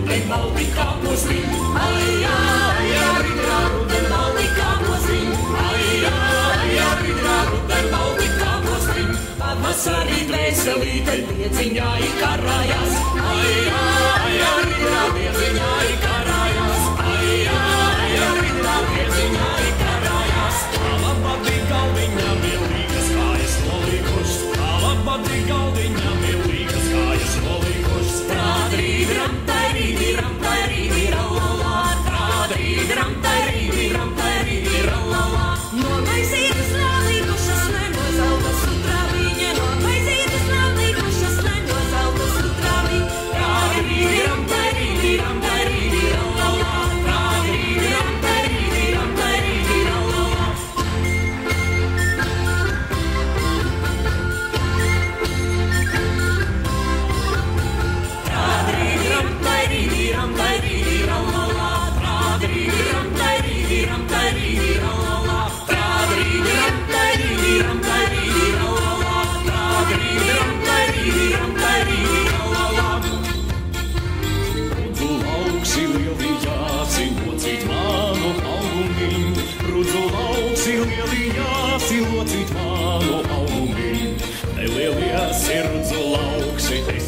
rudenī maldi kāpos vien. Ai, ai, aridrā rudenī maldi kāpos vien. Ai, ai, aridrā rudenī maldi kāpos vien. Pavasarī dvēselīte diedziņā karājās. Ai, ai, aridrā diedziņā karājās. Ai, ai, aridrā diedziņā karājās. Alabadi galdiņā mielīgas kājas nolikušas. Alabadi galdiņā mielīgas kājas nolikušas. Trādrīdram, tairīdram, tairīdram, trādrīdram, tairīdram, tairīdram. Nomaizītas nolikušas, nenozeltas sutraviņa. Nomaizītas nolikušas, nenozeltas sutraviņa. Trādrīdram, tairīdram, tairīdram, trādrīdram, tairīdram, tairīdram.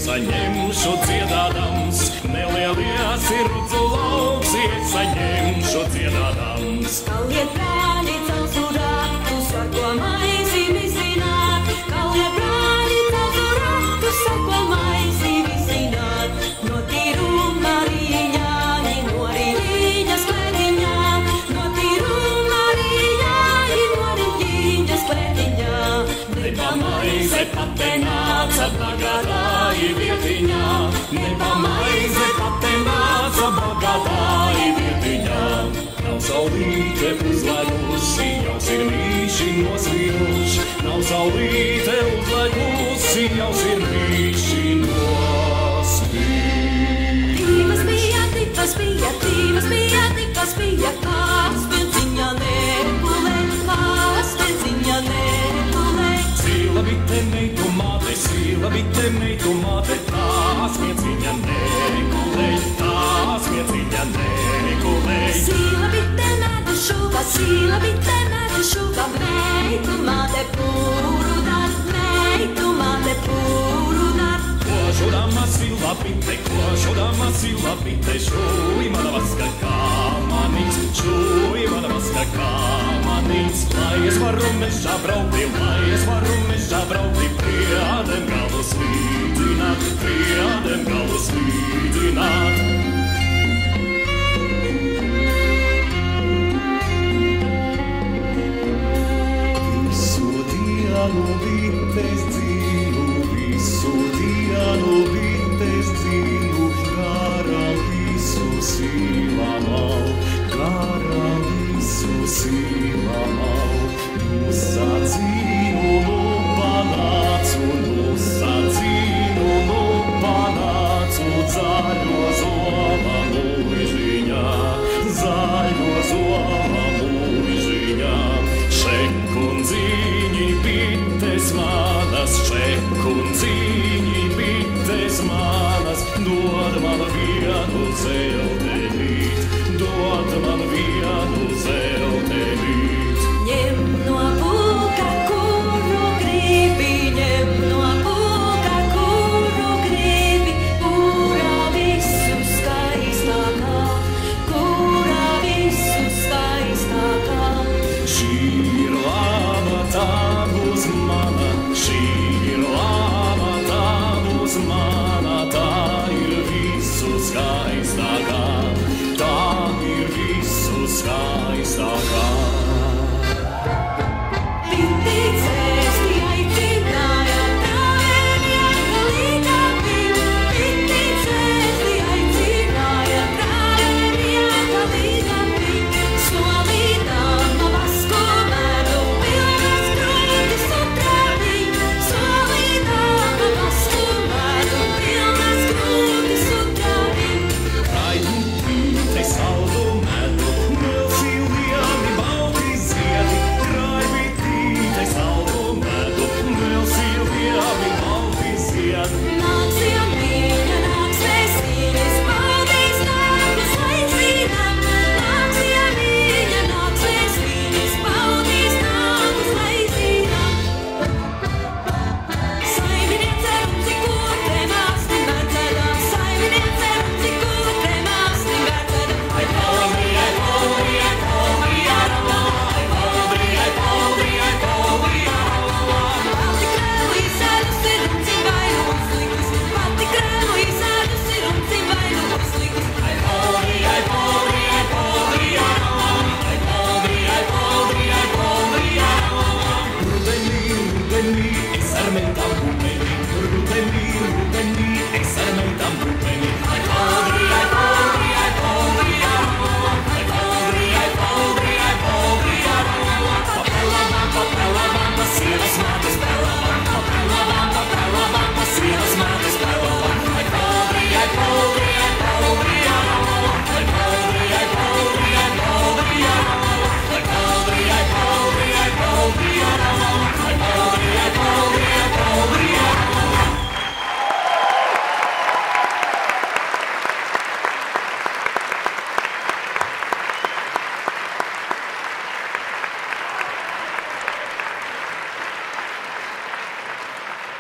Saņemšu dziedādams, nelielies ir rudzu lauksi, saņemšu dziedādams. Kaliet brāļi celsu ratus, ar ko maizi visināt. Kaliet brāļi celsu ratus, ar ko maizi visināt. No tīruma riņāni, no riņas klētiņā. No tīruma riņāni, no riņas klētiņā. Neba maize patenāca bagātāji vietiņā. Neba maize patenāca bagātāji vietiņā. Nav saulīte uzlaidusi, jau sirmīši nosviruši. Nav saulīte uzlaidusi, jau sirmīši nosviruši. Divas bija, divas bija, divas bija, divas bija. Kāds vienciņā nepulē, kāds vienciņā nepulē. Sila bite meitu māte, tās mieciņa nekulēj, tās mieciņa nekulēj. Sila bite mēdu šuva, meitu māte pūru dar, meitu māte pūru dar. Kožudama sila bite, šuj mana vaska kāmanīts, šuj mana vaska kāmanīts. Lai es varu mežā braukt, priedem galu slīdināt, priedem galu slīdināt. Bites dzīvu, visu dienu bites dzīvu, garām visu silamau, garām visu silamau. Nosacīnu panācu, zaļo zoma mūžiņā, zaļo zoma mūžiņā. Šekundzīņi bites manas, šekundzīņi bites manas, dod man vienu zeltenīt, dod man vienu zeltenīt. Ņem no pūka, kuru gribi, ņem no pūka, kuru gribi, kurā visu skaistākā, kurā visu skaistākā. Šī ir laba, tā būs mana, šī ir laba, tā būs mana, tā ir visu skaistākā, tā ir visu skaistākā. Saldu medu, milzīgi lieli bauši.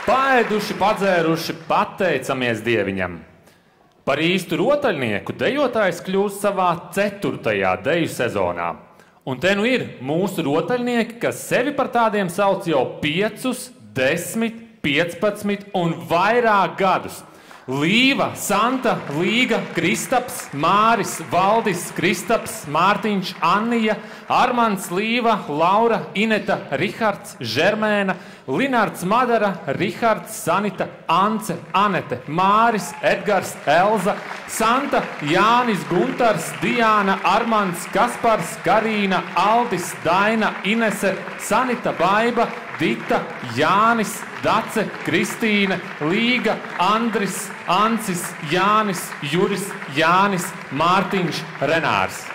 Paēduši, padzēruši, pateicamies Dieviņam. Par īstu rotaļnieku dejotājs kļūst savā 4. deju sezonā. Un te nu ir mūsu rotaļnieki, kas sevi par tādiem sauc jau 5, 10, 15 un vairāk gadus. Līva, Santa, Līga, Kristaps, Māris, Valdis, Kristaps, Mārtiņš, Annija, Armands, Līva, Laura, Ineta, Rihards, Žermēna, Linards, Madara, Rihards, Sanita, Ance, Anete, Māris, Edgars, Elza, Santa, Jānis, Guntars, Diāna, Armands, Kaspars, Karīna, Aldis, Daina, Inese, Sanita, Baiba, Dita, Jānis, Dace, Kristīne, Līga, Andris, Ancis, Jānis, Juris, Jānis, Mārtiņš, Renārs.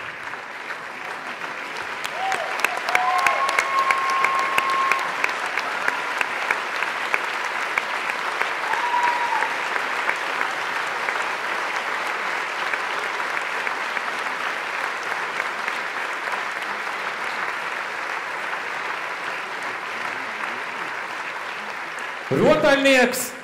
Rotaļnieks!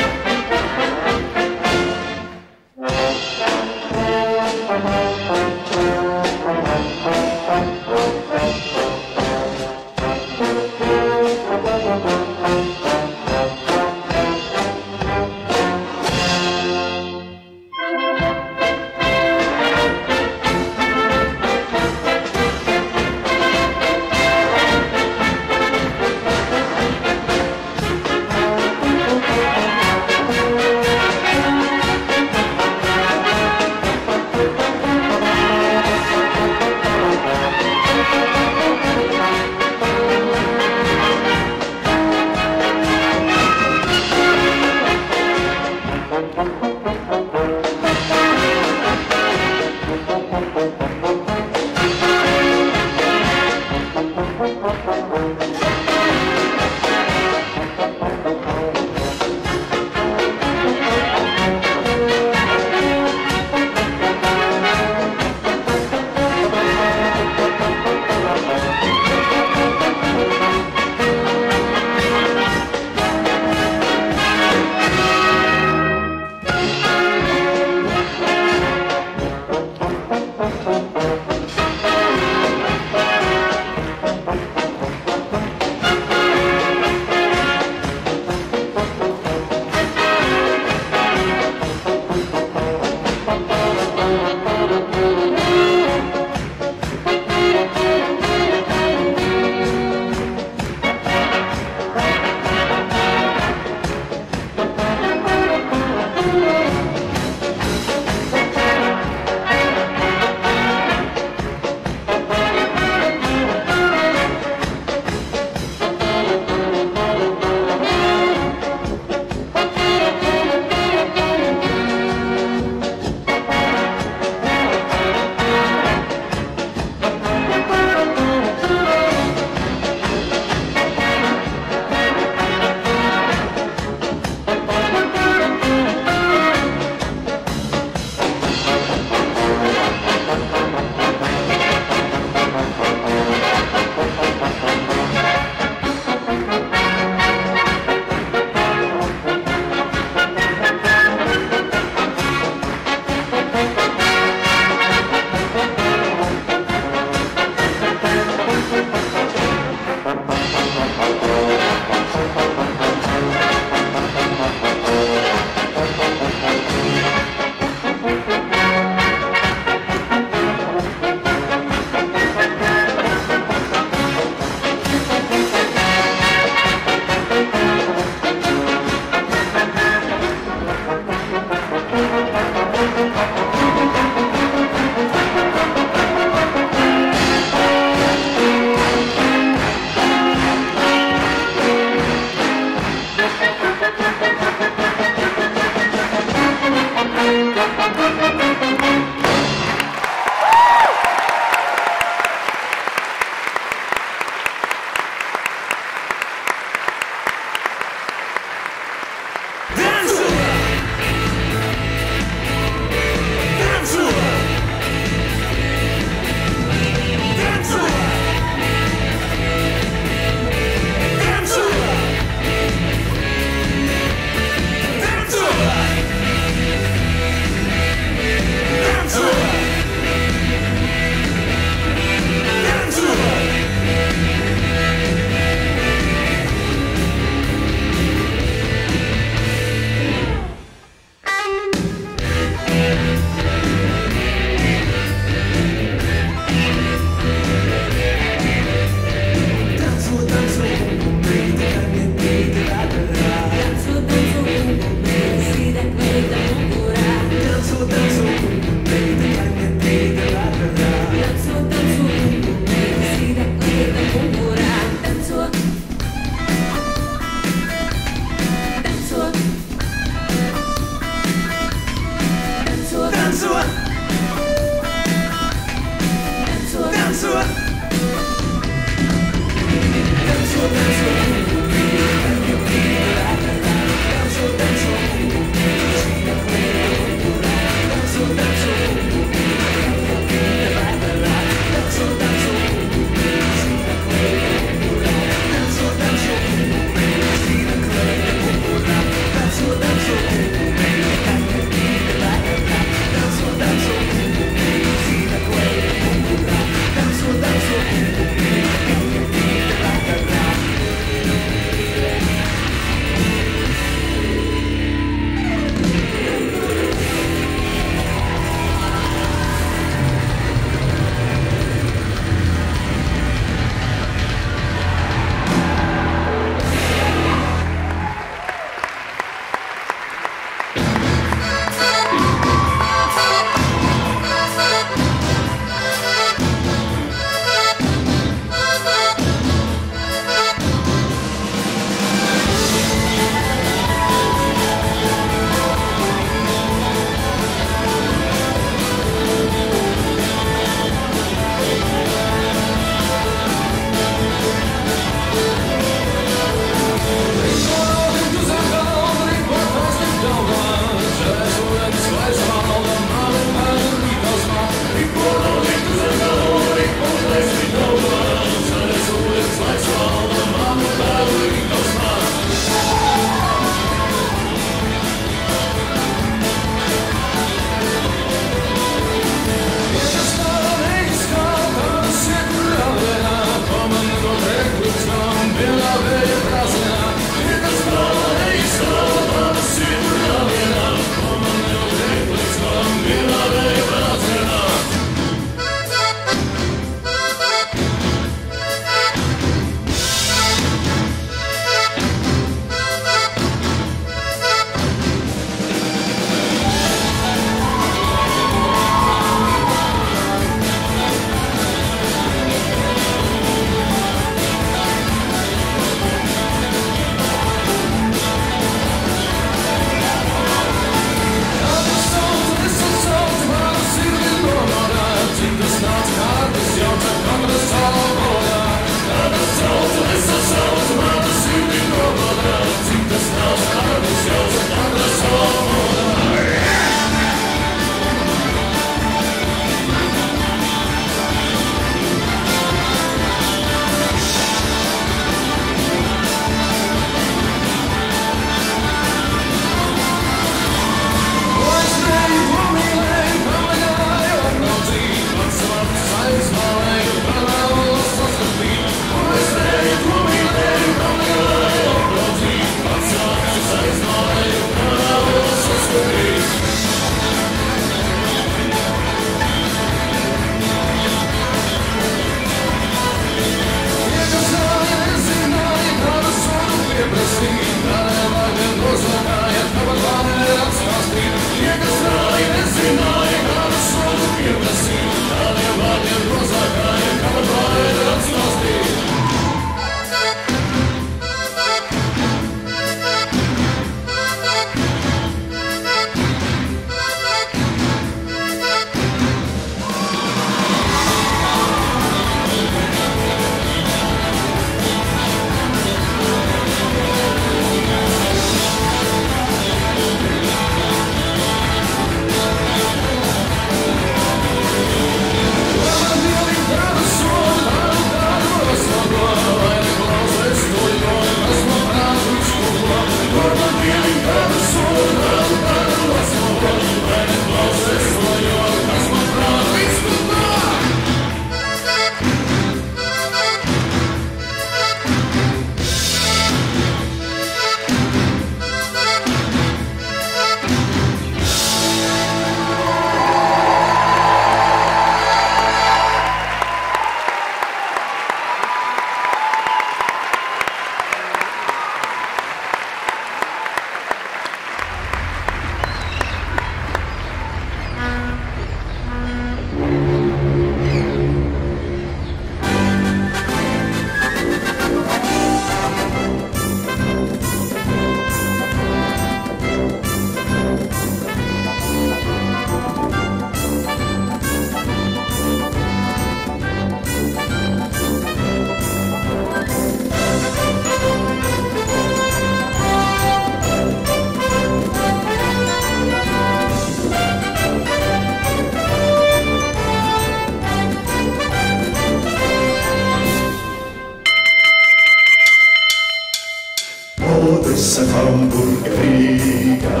Odessa, Hamburga, Riga,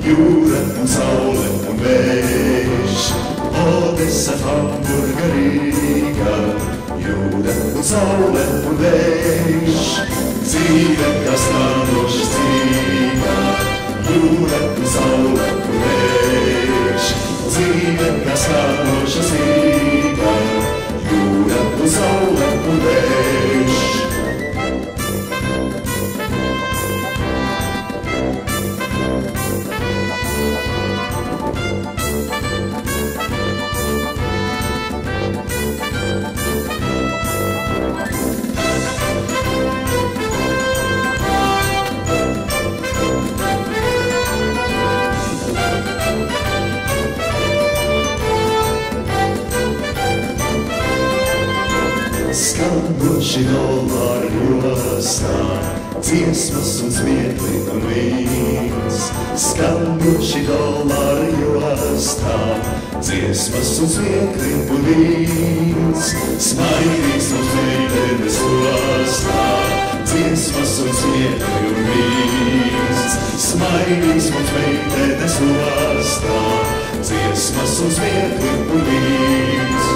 jūra un saule un vējš. Odessa, Hamburga, Riga, jūra un saule un vējš. Dzīve, kas nādošas dzīvā, jūra un saule un vējš. Dzīve, kas nādošas dzīvā, jūra un saule un vējš. Skandoši dolāru jostā, dziesmas un smiekli un vīns. Skandoši dolāru jostā, dziesmas un smiekli un vīns. Smaidīs mums meitenes ostā, dziesmas un smiekli un vīns. Smaidīs mums meitenes ostā, dziesmas un smiekli un vīns.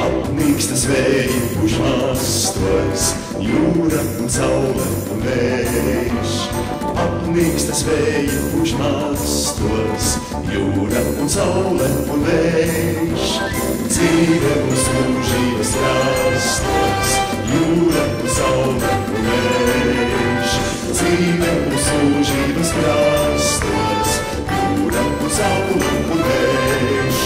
Apmīkstas vēji puš mastos, jūra un saule un vējš. Apmīkstas vēji puš mastos, jūra un saule un vējš. Dzīve mums mūžības krastos, jūra un saule un vējš. Dzīve mums mūžības krastos, jūra un saule un vējš.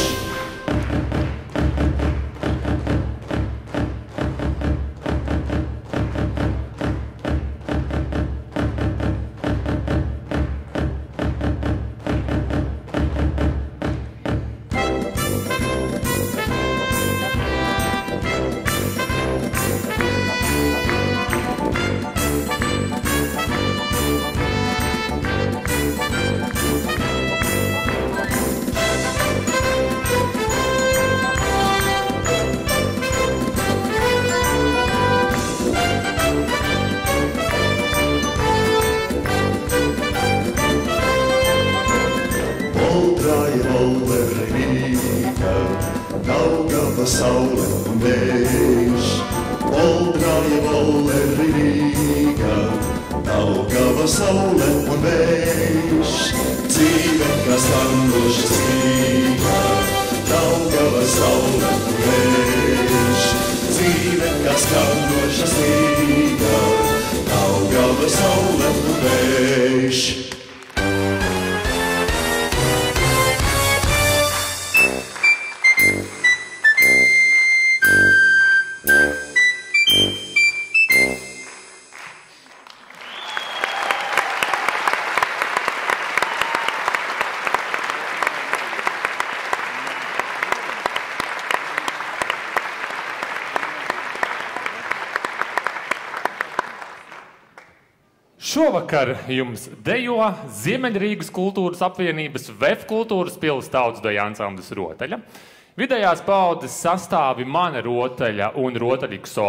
Saule un vējš, Oldraja Voleri Rīga, Daugava saule un vējš. Dzīve, kas landošas Rīga, Daugava saule un vējš. Dzīve, kas landošas Rīga, Daugava saule un vējš. Šovakar jums dejo Ziemeļrīgas kultūras apvienības VEF kultūras pils tautsdeja ansamblis Rotaļa. Vidējās paaudzes sastāvi Mana Rotaļa un Rotaļa XO,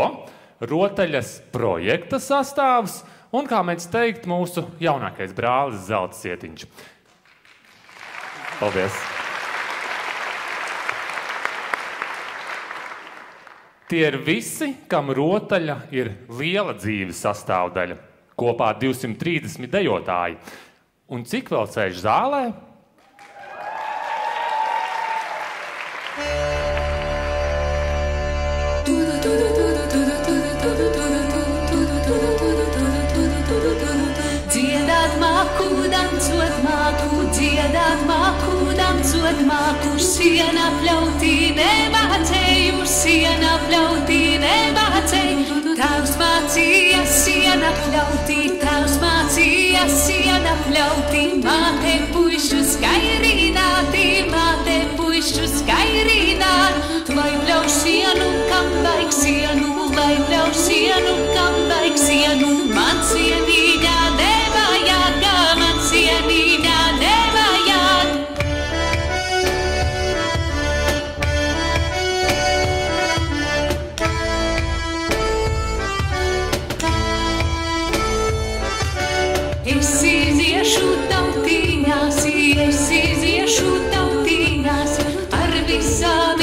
Rotaļas projekta sastāvs un, kā mēs teikt, mūsu jaunākais brālis Zelta Sietiņš. Paldies! Tie ir visi, kam Rotaļa ir liela dzīves sastāvdaļa. Kopā 230 dejotāji. Un cik vēl sēž zālē? Dziedāt māku, dancot māku, dziedāt māku, dancot māku, siena pļautī nemācēju, siena pļautī nemācēju. Tavs mācīja siena pļautī, tavs mācīja siena pļautī. ļauti māte puišu skairīnāti, māte puišu skairīnāt. Lai bļauj sienu, kam vajag sienu, lai bļauj sienu, kam vajag sienu. Man sienīņā nevajag, kā man sienīņā nevajag. Es iziešu tautiņās, ar visām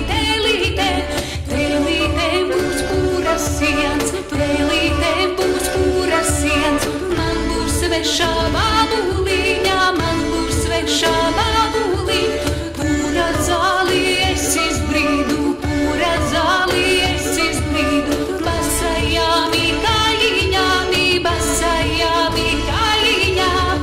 telītēm, telītēm būs pūras siens, telītēm būs pūras siens. Man būs svešā vābuliņā, man būs svešā vābuliņa. Pūra zāli es izbrīdu, pūra zāli es izbrīdu. Basajāmi kājiņāmi, basajāmi kājiņām.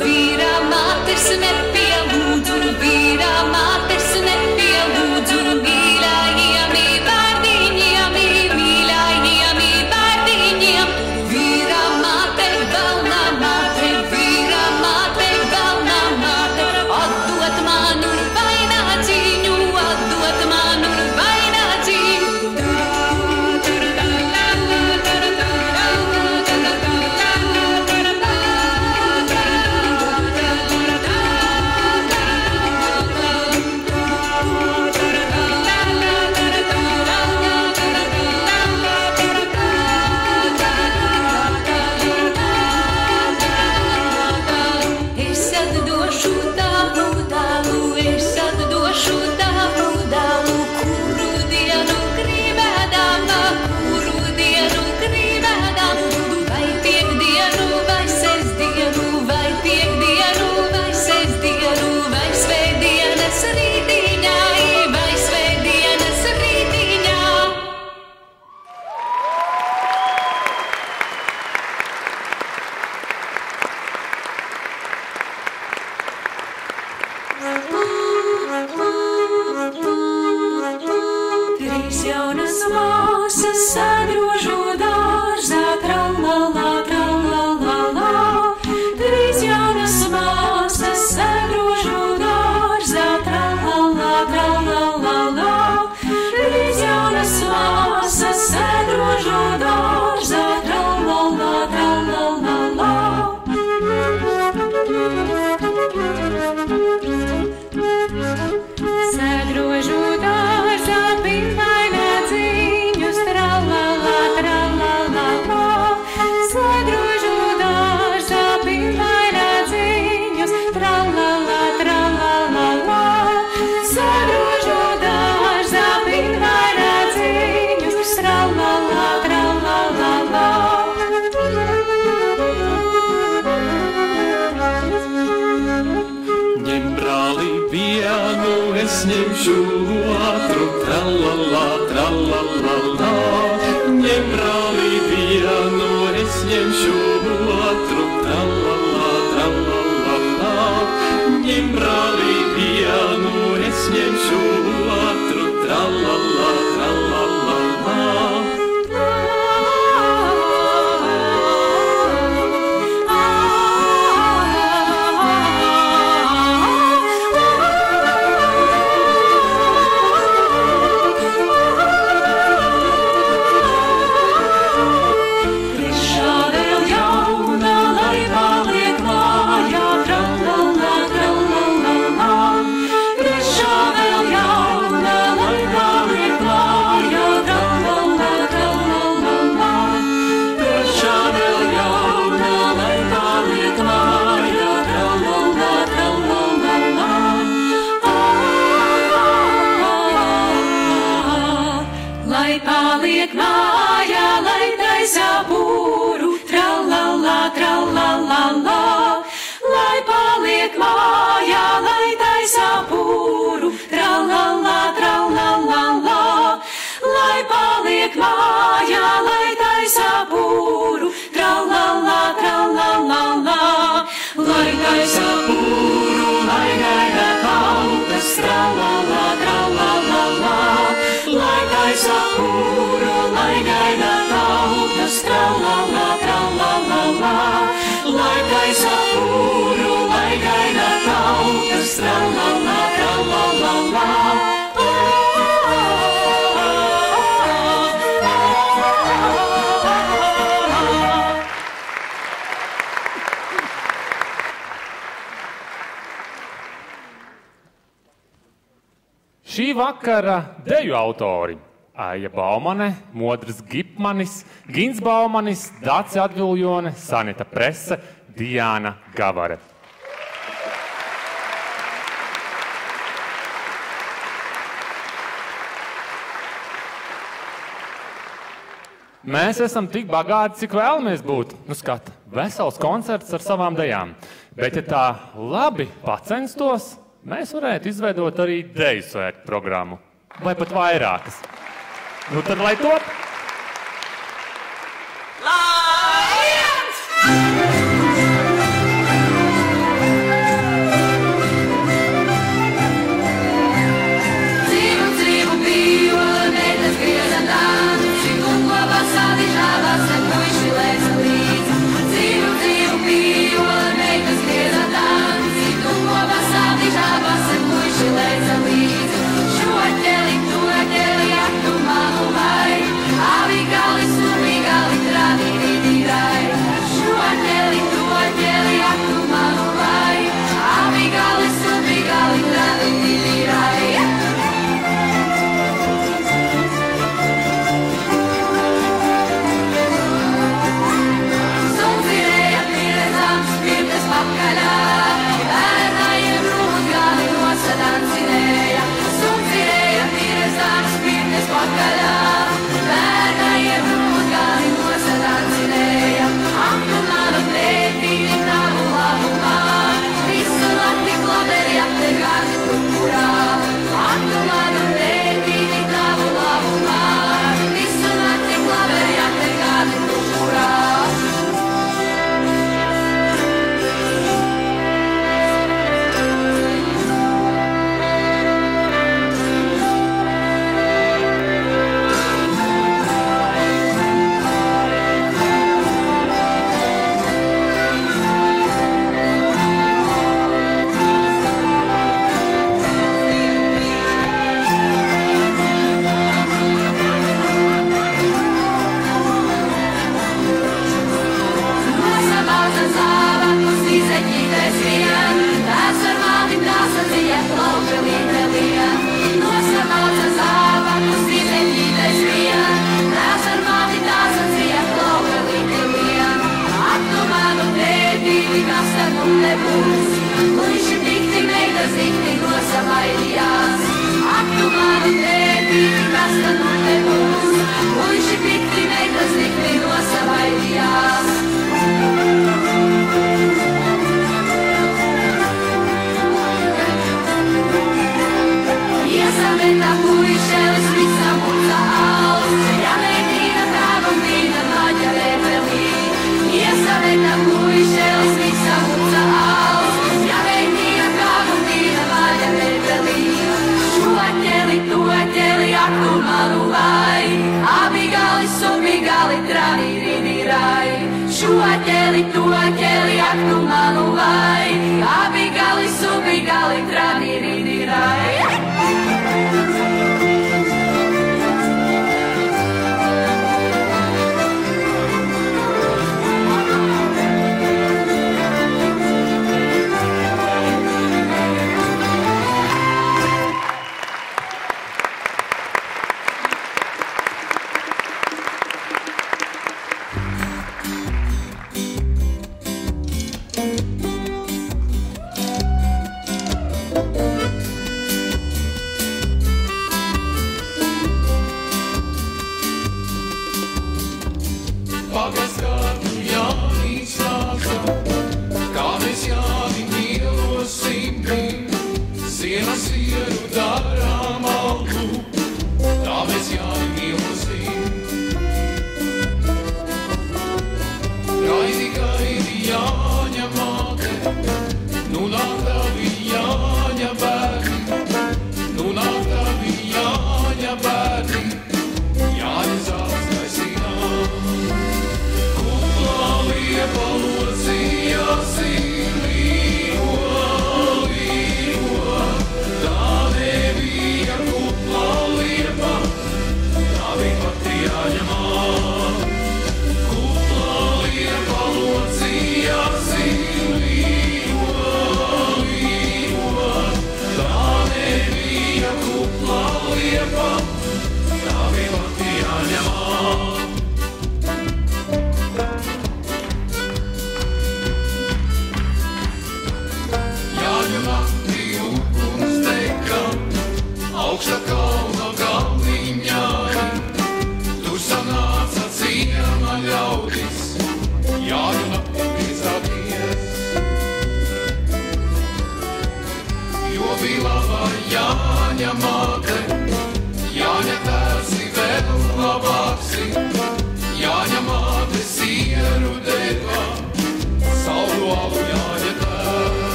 Vīra mātes nepielūdzu, vīra mātes nepielūdzu. Mīļājiem bārdiņiem, mīļājiem bārdiņiem. Vīra māte, galna māte, vīra māte, galna māte. Atdot manu vaināciņu, atdot manu vaināciņu. Es atdošu tavu dālu, es atdošu tavu dālu. Kuru dienu gribēdām, kuru dienu gribēdām. Vai piekdienu, vai sestdienu, vai piekdienu, vai sestdienu, vai svētdienas rītiņā, vai svētdienas rītiņā. Trīs jaunas māsas sadrožo dārzā, tralala, tralala. Trīs jaunas māsas sadrožo dārzā, tralala, tralala. Trīs jaunas māsas sadrožo dārzā, tralala, tralala. Sadrožu dārzā pirmvaināciņus, tralala, tralala. Sadrožu dārzā pirmvaināciņus, tralala, tralala. Sadrožu dārzā pirmvaināciņus, tralala, tralala. Ņem brāli vienu, es ņemšu otru, tralala, tralala. Ņem brāli vienu, es ņemšu otru, tralala, tralala. Ņem brāli vienu, es ņemšu otru, tralala, tralala. Trešā vēl jauna, lai paliek mājā, tralala, tralala. Trešā vēl jauna, lai paliek mājā, tralala, tralala. Trešā vēl jauna, lai paliek mājā, tralala, tralala. Lai paliek mājā, lai taisa pūru, tralala, tralala. Lai paliek mājā, lai taisa pūru, tralala, tralala. Lai paliek mājā, lai taisa pūru, tralala, tralala. Lai taisa pūru. vakara deju autori Aija Baumane, Modris Gipmanis, Gins Baumanis, Dace Atviljone, Sanita Prese, Diāna Gavare. Mēs esam tik bagāti, cik vēlamies būt. Nu, skat, vesels koncerts ar savām dejām. Bet, ja tā labi pacenstos, mēs varētu izveidot arī deju svētku programmu. Vai pat vairākas. Nu, tad lai top!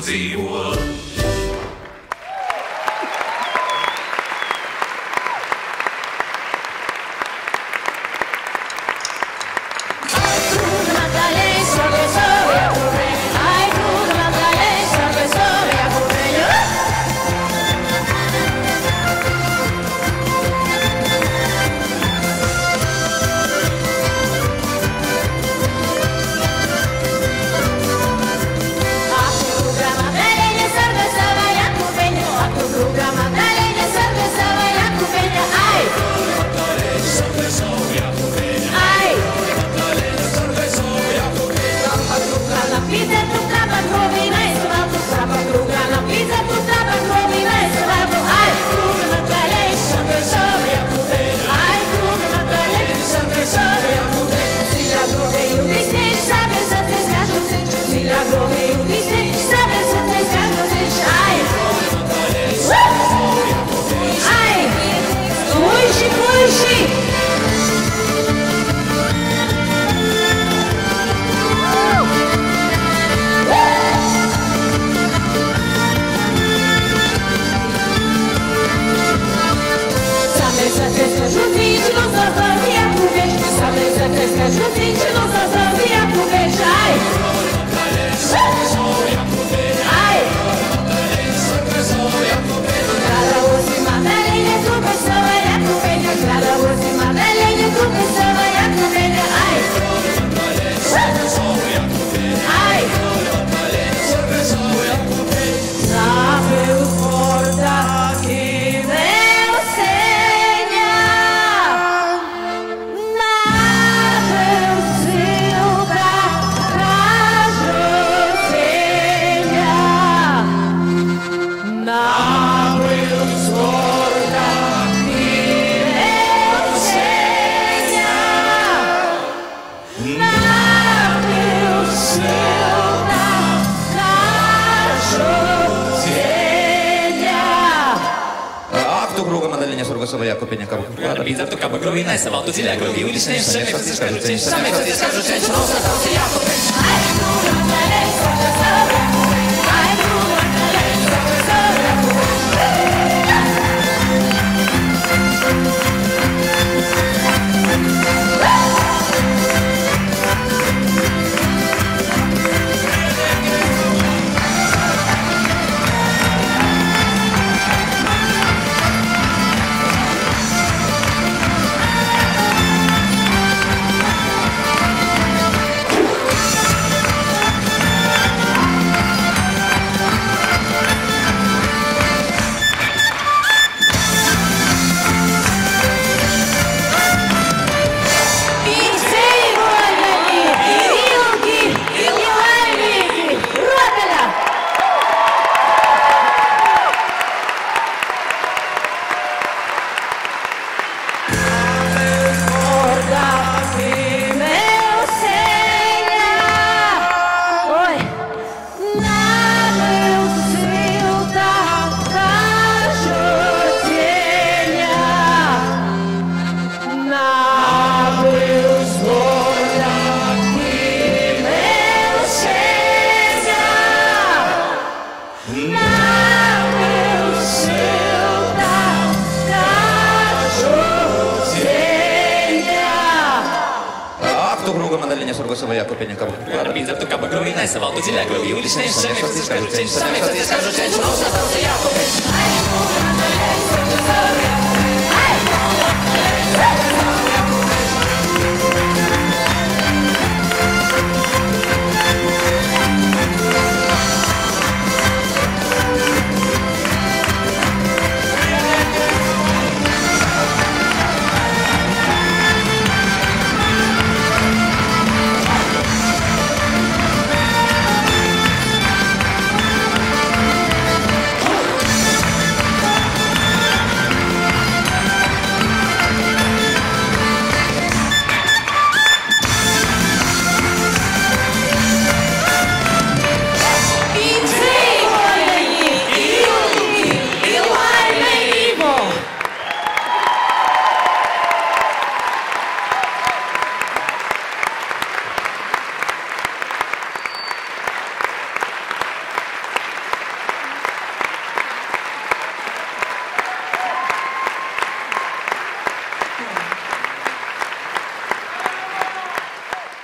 dzīvo.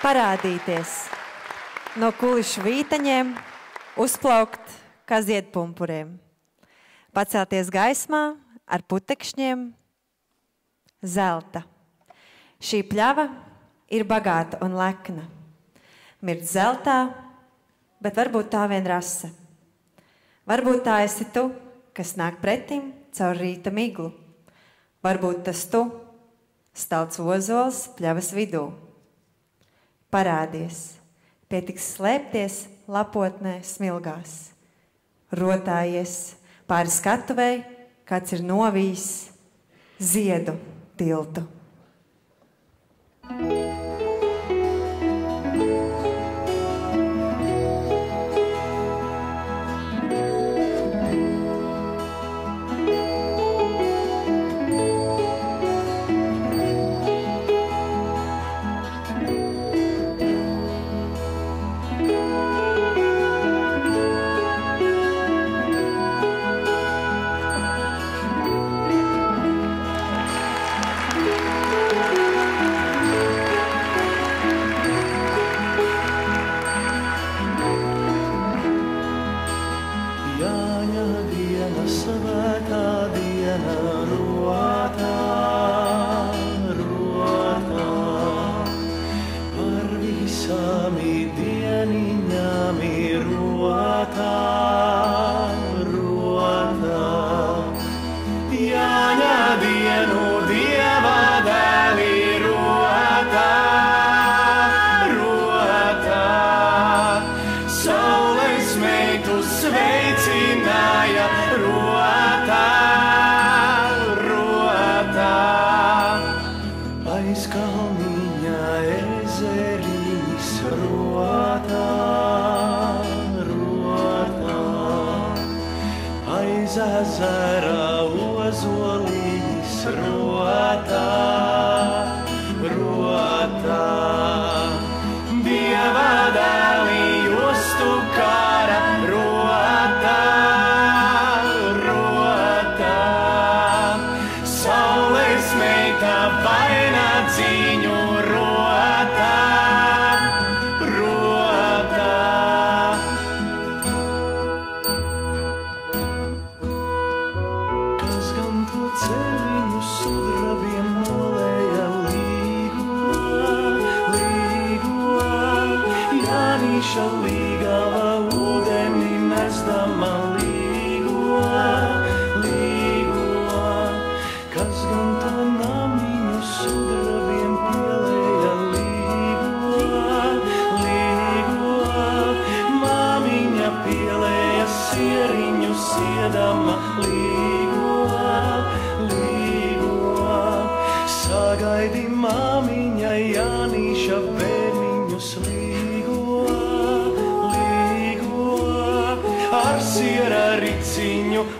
parādīties no kulišu vītaņiem, uzplaukt kā ziedpumpuriem, pacelties gaismā ar putekšņiem, zelta. Šī pļava ir bagāta un lekna. Mirt zeltā, bet varbūt tā vien rasa. Varbūt tā esi tu, kas nāk pretim caur rīta miglu. Varbūt tas tu, stalts ozols pļavas vidū. Parādies, pietiks slēpties lapotnē smilgās. Rotājies pāri skatuvei, kāds ir novījis ziedu tiltu.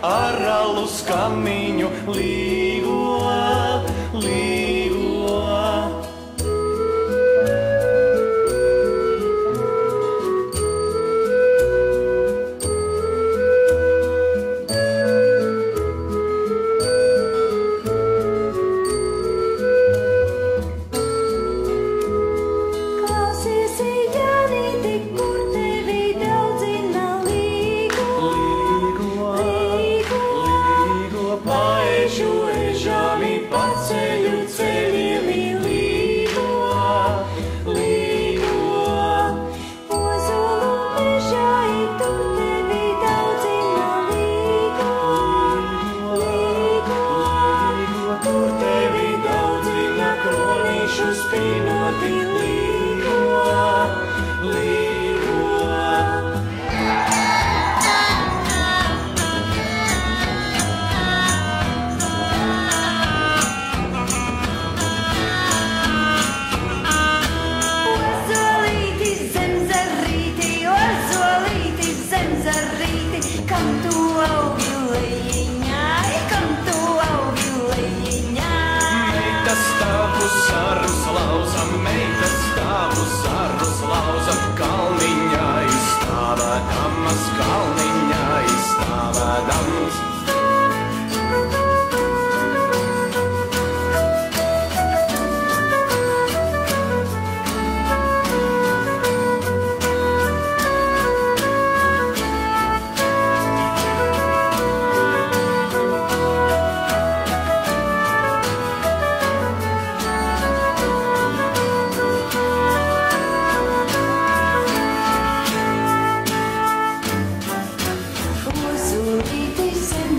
Ar alu skamiņu līgo, līgo. Paceļu ceļu.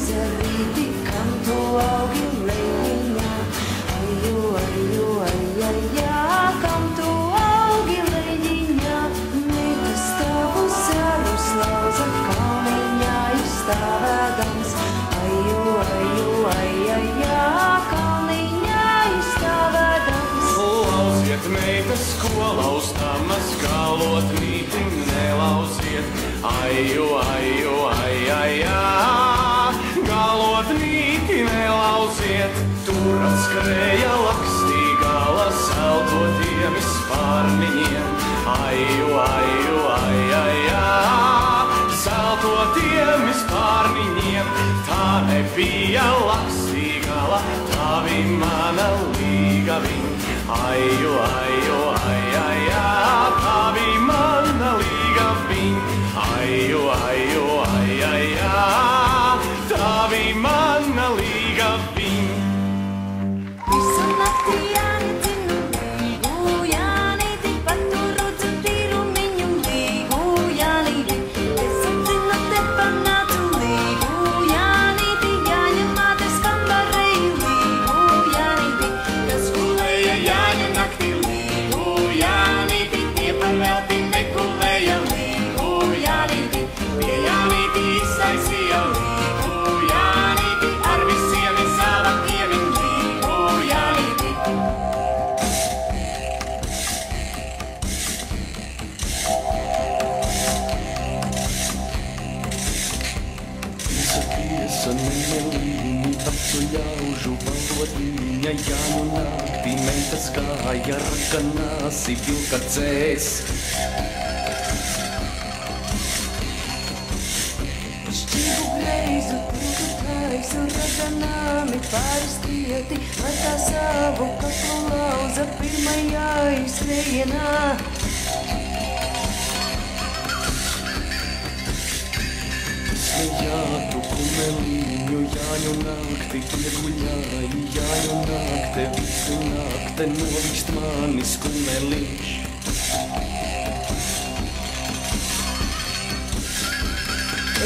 ezerīti, kam tu augi leņiņā. Aju, aju, ai, ai, jā, kam tu augi leņiņā. Mītas tavu zārus lauza kalniņā izstāvēdams. Aju, aju, ai, ai, jā, kalniņā izstāvēdams. Lauziet meitas, ko laustāmas, galot mīti nelauziet. Aju, aju, ai, ai, jā, galot mīti nelauziet. Tur atskrēja lakstīgala saltotiem spārniņiem. Aju, aju, ai, ai, jā, saltotiem spārniņiem. Tā nebija lakstīgala, tavi mana līgaviņ. Aju, aju, ai, ai, jā, tavi mana līgaviņ. Aju, aju, ai, ai, jā, tavi mana līgaviņ. Visu nakti jānicinu līgu, jānīti paturu dzirdīru miņu līgu, jānīti. Es atzinu te panācu līgu, jānīti, jāņem mātes kambarei līgu, jānīti. Kas gulēja jāņu nakti līgu, jānīti, tie pavelti negulēja līgu, jānīti. Pie jānīti iztaisīja līgu, jānīti, ar visiem izsāva pieviņ līgu, jānīti. Tiesa nemelīni, taču ļaužu valodiņa, jāņu naktī meitas gāja raganāsi vilka dzēs. Šķību greizu, tiltu taisu, raganāmi pārstieti, lai tā savu kaklu lauza pirmajā izskrienā. Smejātu kumeliņu, jāņu nakti pieguļāji, jāņu nakte, visu nakte novīkst manis kumeliņš.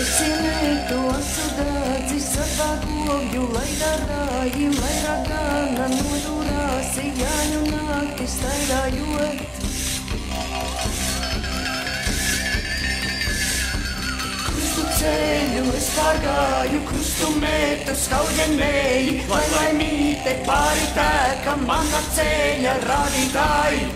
Es iemeitu asu dādzi savā govju, lai darāji, lai ragana nodurāsi, jāņu nakti staigājot. Krustu ceļu es pārgāju, krustu mētu skauģenēji, lai laimīte pāri tēka mana ceļa rādītāji.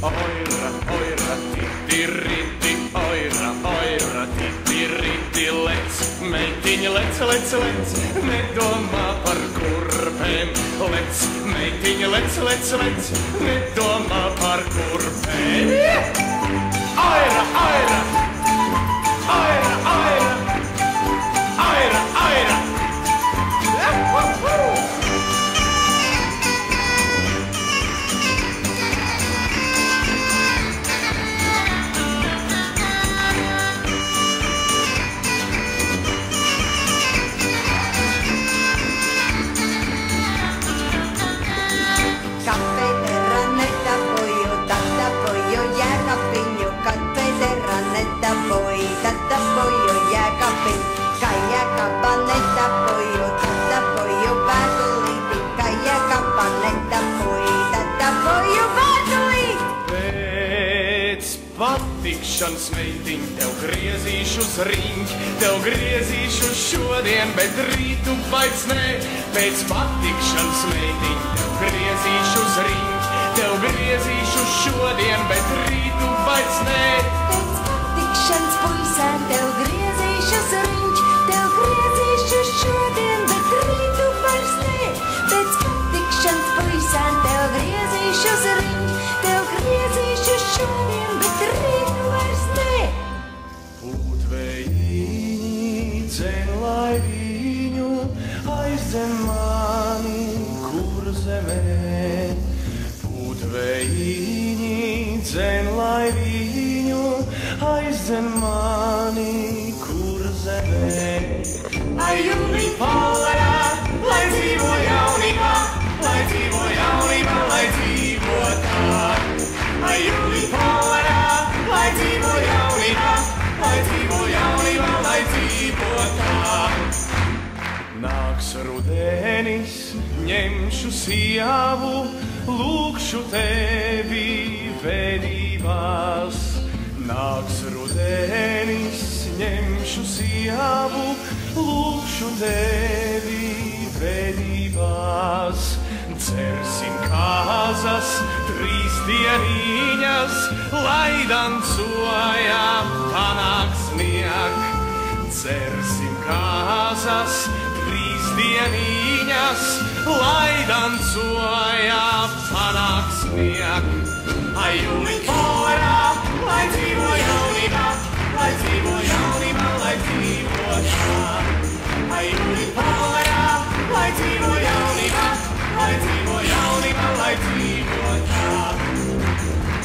Oira, oira, titiriti, oira, oira, titiriti, lec, meitiņa, lec, lec, lec, nedomā par kurpēm, lec, meitiņa, lec, lec, lec, nedomā par kurpēm. Oira, oira, oira, oira, oira, oira. Patikšanas meitiņ, tev griezīšu uz riņķi, tev griezīšu šodien, bet rītu vairs nē. Pēc patikšanas meitiņ, tev griezīšu uz riņķi, tev griezīšu šodien, bet rītu vairs nē. Pēc patikšanas puisēm, tev griezīšu uz riņķi, tev griezīšu šodien, bet rītu vairs nē. Pēc patikšanas puisēm, tev griezīšu uz riņķi, tev griezīšu šodien, bet rītu vairs nē. Pūtvējiņi dzen, lai viņu aizdzen mani, kur zemē. Pūtvējiņi dzen, lai viņu aizdzen mani, kur zemē. Ai jūlī polerā, lai dzīvo jaunībā, lai dzīvo jaunībā, lai dzīvo tā. Ai jūlī polerā, lai dzīvo jaunībā, lai dzīvo jaunībā, lai dzīvo tā. Nāks rudenis, ņemšu sievu, lūkšu tevi vedībās. Nāks rudenis, ņemšu sievu, lūkšu tevi vedībās. Dzersim kāzas, 3 dieniņas, lai dancojam, panāks mieg. Dzersim kāzas, 3 dieniņas, lai dancojam, panāks mieg. Ai jūlī polerā, lai dzīvo jaunībā, lai dzīvo jaunībā, lai dzīvo tā. Ai jūlī polerā, lai dzīvo jaunībā, lai dzīvo jaunībā, lai dzīvo tā.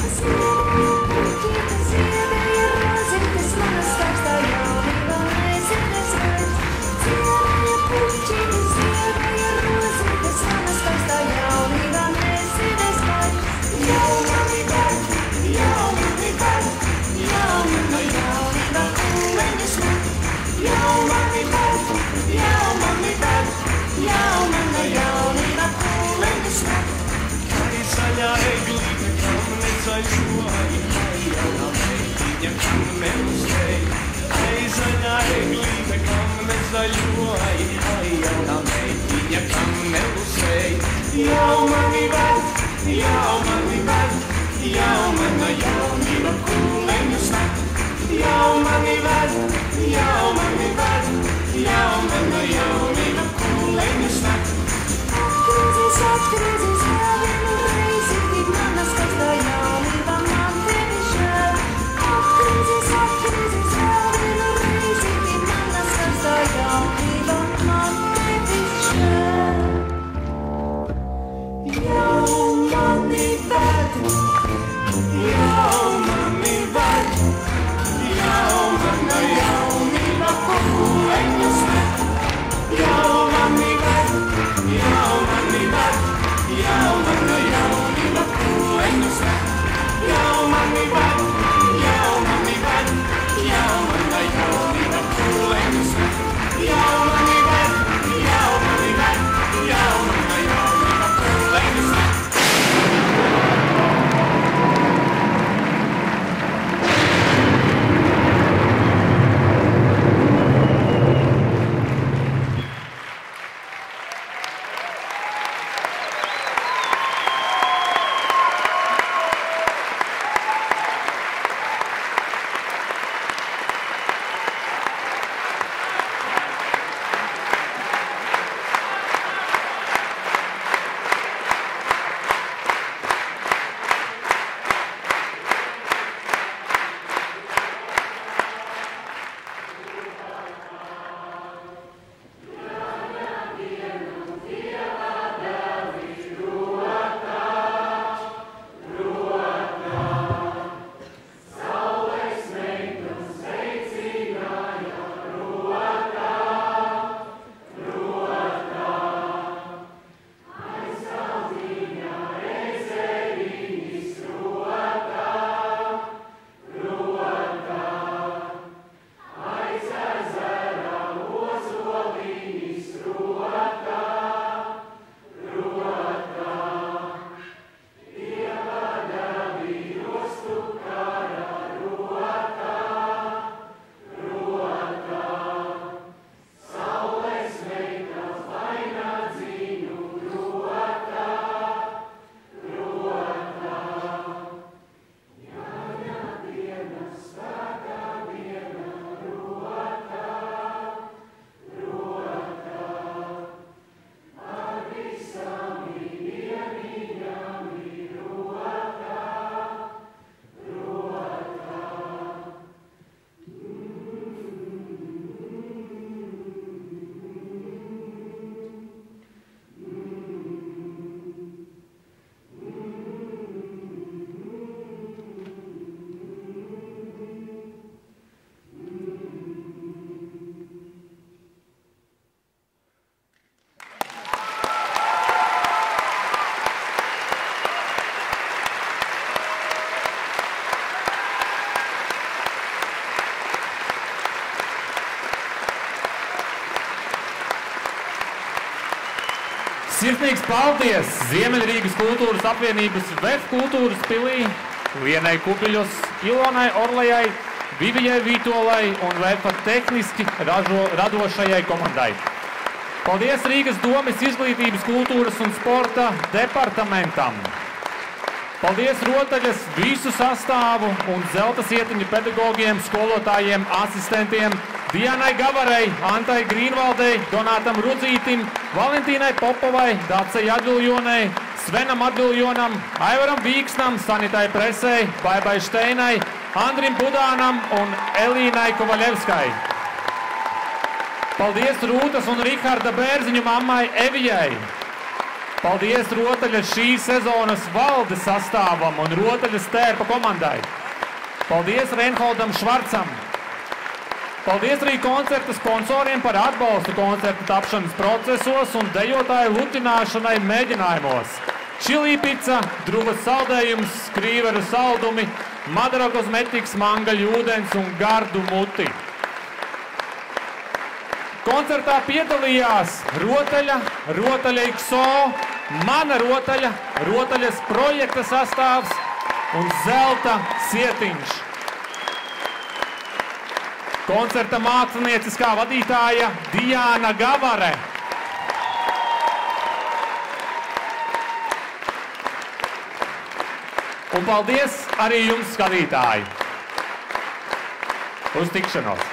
Tas mani puķi, tas ziedēja rozi, tas manas stāstā jaunībā nezines vairs. Ziedēja puķi, tas ziedēja rozi, tas manas stāstā jaunībā nezines vairs. Jau mani ved, jau mani ved, jau mana jaunība kuleņas met. Jau mani ved, jau mani ved, jau mana jaunība kuleņas met. Ai zaļā eglīte, kam nezaļoja, ai jaunā meitiņa, kam neuzteica. Ai zaļā eglīte, kam nezaļoja, ai jaunā meitiņa, kam neuzteica. Jau mani ved, jau mani ved, jau mana jaunība kuleņus met. Jau mani ved, jau mani ved, jau mana jaunība kuleņus met. Atgriezīs vēl vienu reizi, tik manas stāstā jaunībā man tevi žēl. Atgriezīs vēl vienu reizi, tik manas stāstā jaunībā man tevi žēl. Jau mani ved, Jau mani ved, jau mana jaunība kuleņus met. Jau mani ved, jau mani ved, jau mana jaunība kuleņus met. Jau mani ved, jau mani ved, jau mana jaunība kuleņus met. Jau mani ved, jau mani ved, jau mana jaunība kuleņus met. Sirsnīgs paldies Ziemeļrīgas kultūras apvienības VF kultūras pilī, Lienai Kubiļus, Ilonai Orlejai, Vivijai Vītolai un VF tehniski radošajai komandai. Paldies Rīgas domes izglītības, kultūras un sporta departamentam. Paldies rotaļas visu sastāvu un zelta sietiņu pedagogiem, skolotājiem, asistentiem, Dianai Gavarei, Antai Grīnvaldei, Donātam Rudzītim, Valentīnai Popovai, Dacei Adviljonai, Svenam Adviljonam, Aivaram Vīksnam, Sanitai Presei, Baibai Šteinai, Andrim Budānam un Elīnai Kovaļevskai. Paldies Rūtas un Riharda Bērziņu mammai Evijai. Paldies rotaļas šīs sezonas valdes sastāvam un rotaļas tērpa komandai. Paldies Reinholdam Švarcam. Paldies arī koncerta sponsoriem par atbalstu koncerta tapšanas procesos un dejotāju lutināšanai mēģinājumos. Čilī pica, Druvas saldējums, Krīveru saldumi, Madara kozmetikas, Mangaļu ūdens un Gardu muti. Koncertā piedalījās rotaļa, rotaļa XO, mana rotaļa, rotaļas projekta sastāvs un zelta sietiņš. Koncerta mākslinieciskā vadītāja Diana Gavare. Un paldies arī jums, skatītāji! Uz tikšanos!